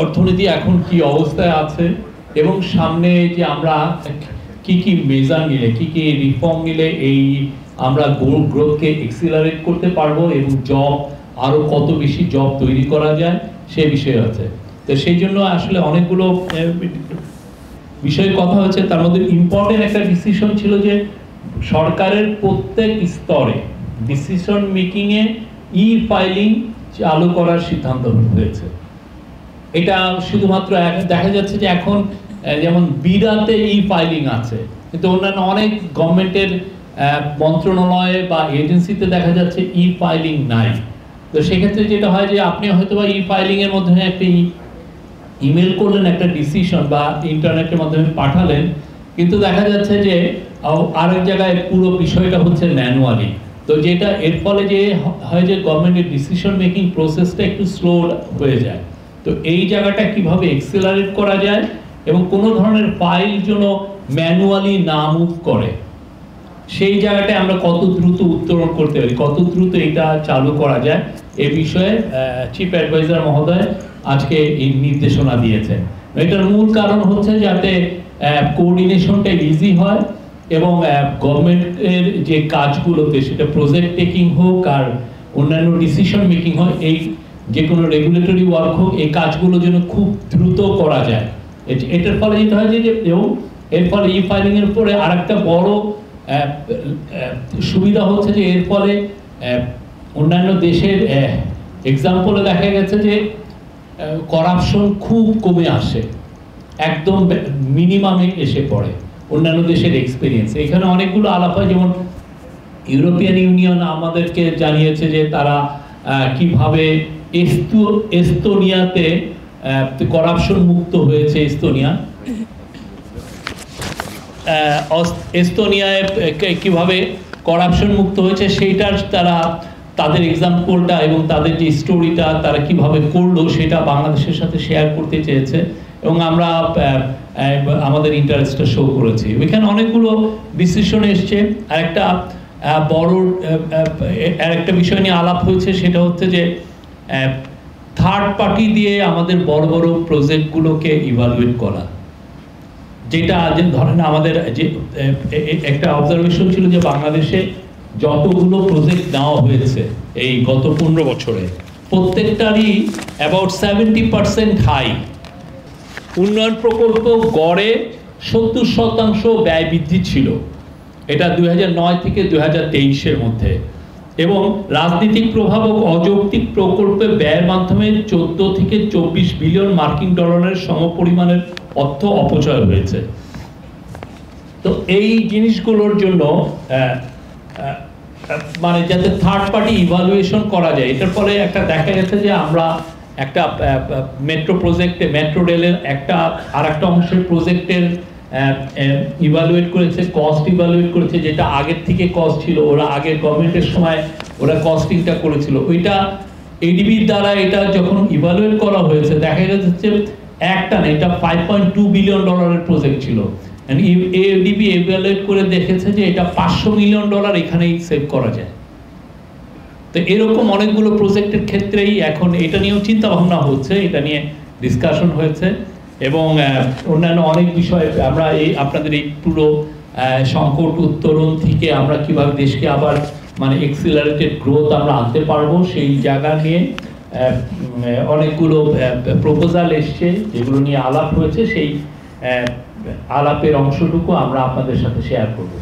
অর্থনীতি এখন কি অবস্থায় আছে এবং সামনে যে আমরা কি কি মেজার নিলে কি কি রিফর্ম নিলে এই আমরা গ্রোথকে এক্সিলারেট করতে পারবো এবং জব আরো কত বেশি জব তৈরি করা যায় সে বিষয়ে আছে। তো সেই জন্য আসলে অনেকগুলো বিষয়ে কথা হচ্ছে, তার মধ্যে ইম্পর্টেন্ট একটা ডিসিশন ছিল যে সরকারের প্রত্যেক স্তরে ডিসিশন মেকিং এ ই ফাইলিং চালু করার সিদ্ধান্ত হয়েছে। এটা শুধুমাত্র দেখা যাচ্ছে যে এখন যেমন বিরাতে ই ফাইলিং আছে, কিন্তু অন্যান্য অনেক গভর্নমেন্টের মন্ত্রণালয়ে বা এজেন্সিতে দেখা যাচ্ছে ই ফাইলিং নাই। তো সেক্ষেত্রে যেটা হয় যে আপনি হয়তো বা ই ফাইলিং এর মাধ্যমে একটা ইমেল করলেন একটা ডিসিশন বা ইন্টারনেটের মাধ্যমে পাঠালেন, কিন্তু দেখা যাচ্ছে যে আরেক জায়গায় পুরো বিষয়টা হচ্ছে ম্যানুয়ালি। তো যেটা এর ফলে যে হয় যে গভর্নমেন্টের ডিসিশন মেকিং প্রসেসটা একটু স্লো হয়ে যায়। তো এই জায়গাটা কিভাবে এক্সেলারেট করা যায় এবং কোনো ধরনের ফাইল যেন ম্যানুয়ালি না মুভ করে, সেই জায়গাটায় আমরা কত দ্রুত উত্তরণ করতে পারি, কত দ্রুত এটা চালু করা যায়, এ বিষয়ে চিফ অ্যাডভাইজার মহোদয় আজকে এই নির্দেশনা দিয়েছেন। এটার মূল কারণ হচ্ছে যাতে কোঅর্ডিনেশনটা ইজি হয় এবং গভর্নমেন্টের যে কাজগুলোতে সেটা প্রজেক্ট টেকিং হোক আর অন্যান্য ডিসিশন মেকিং হয়, এই যে কোনো রেগুলেটরি ওয়ার্ক হোক, এই কাজগুলো যেন খুব দ্রুত করা যায়। এটার ফলে যেটা হয় যে এবং এর ফলে ই ফাইলিং এর উপরে আরেকটা বড় সুবিধা হচ্ছে যে এর ফলে অন্যান্য দেশের এক্সাম্পলে দেখা গেছে যে করাপশন খুব কমে আসে, একদম মিনিমামে এসে পড়ে অন্যান্য দেশের এক্সপিরিয়েন্স। এখানে অনেকগুলো আলাপ হয়, যেমন ইউরোপিয়ান ইউনিয়ন আমাদেরকে জানিয়েছে যে তারা কিভাবে এস্তোনিয়াতে করাপশন মুক্ত হয়েছে। এস্তোনিয়ায় কিভাবে করাপশন মুক্ত হয়েছে সেইটার তাদের এক্সাম্পলটা এবং তাদের যে স্টোরিটা তারা কিভাবে করলো সেটা বাংলাদেশের সাথে শেয়ার করতে চেয়েছে এবং আমরা আমাদের ইন্টারেস্টটা শো করেছি। ওইখানে অনেকগুলো ডিসিশন এসছে। আরেকটা বড় আরেকটা বিষয় নিয়ে আলাপ হয়েছে, সেটা হচ্ছে যে থার্ড পার্টি দিয়ে আমাদের বড় বড় প্রজেক্টগুলোকে ইভালুয়েট করা। যেটা ধরেন আমাদের যে একটা অবজারভেশন ছিল যে বাংলাদেশে যতগুলো প্রজেক্ট নেওয়া হয়েছে এই গত 15 বছরে প্রত্যেকটারই অ্যাবাউট 70% হাই। উন্নয়ন প্রকল্প গড়ে 70% ব্যয় বৃদ্ধি ছিল, এটা 2009 থেকে 2023-এর মধ্যে। এবং রাজনৈতিক প্রভাব ও অযৌক্তিক প্রকল্পে ব্যয়ের মাধ্যমে 14 থেকে 24 বিলিয়ন মার্কিন ডলারের সমপরিমাণের অর্থ অপচয় হয়েছে। তো এই জিনিসগুলোর জন্য মানে যাতে থার্ড পার্টি ইভালুয়েশন করা যায়, এটার ফলে একটা দেখা গেছে যে আমরা একটা মেট্রো প্রজেক্টে মেট্রো রেলের আর একটা অংশের প্রজেক্টের ইভালুয়েট করেছে, কস্ট ইভালুয়েট করেছে, যেটা আগের থেকে কস্ট ছিল, ওরা আগের গভর্নমেন্টের সময় ওরা কস্টিংটা করেছিল, ওইটা এডিবির দ্বারা এটা যখন ইভালুয়েট করা হয়েছে দেখা যাচ্ছে একটা না, এটা 5.2 বিলিয়ন ডলারের প্রজেক্ট ছিল। এডিবি ইভালুয়েট করে দেখেছে যে এটা 500 মিলিয়ন ডলার এখানেই সেভ করা যায়। তো এরকম অনেকগুলো প্রজেক্টের ক্ষেত্রেই এখন এটা নিয়েও চিন্তা ভাবনা হচ্ছে, এটা নিয়ে ডিসকাশন হয়েছে এবং অন্যান্য অনেক বিষয় আমরা আপনাদের এই পুরো সংকট উত্তরণ থেকে আমরা কিভাবে দেশকে আবার মানে এক্সিলারেটেড গ্রোথ আমরা আনতে পারবো সেই জায়গা নিয়ে অনেকগুলো প্রপোজাল এসছে, যেগুলো নিয়ে আলাপ হয়েছে। সেই আলাপের অংশটুকু আমরা আপনাদের সাথে শেয়ার করব।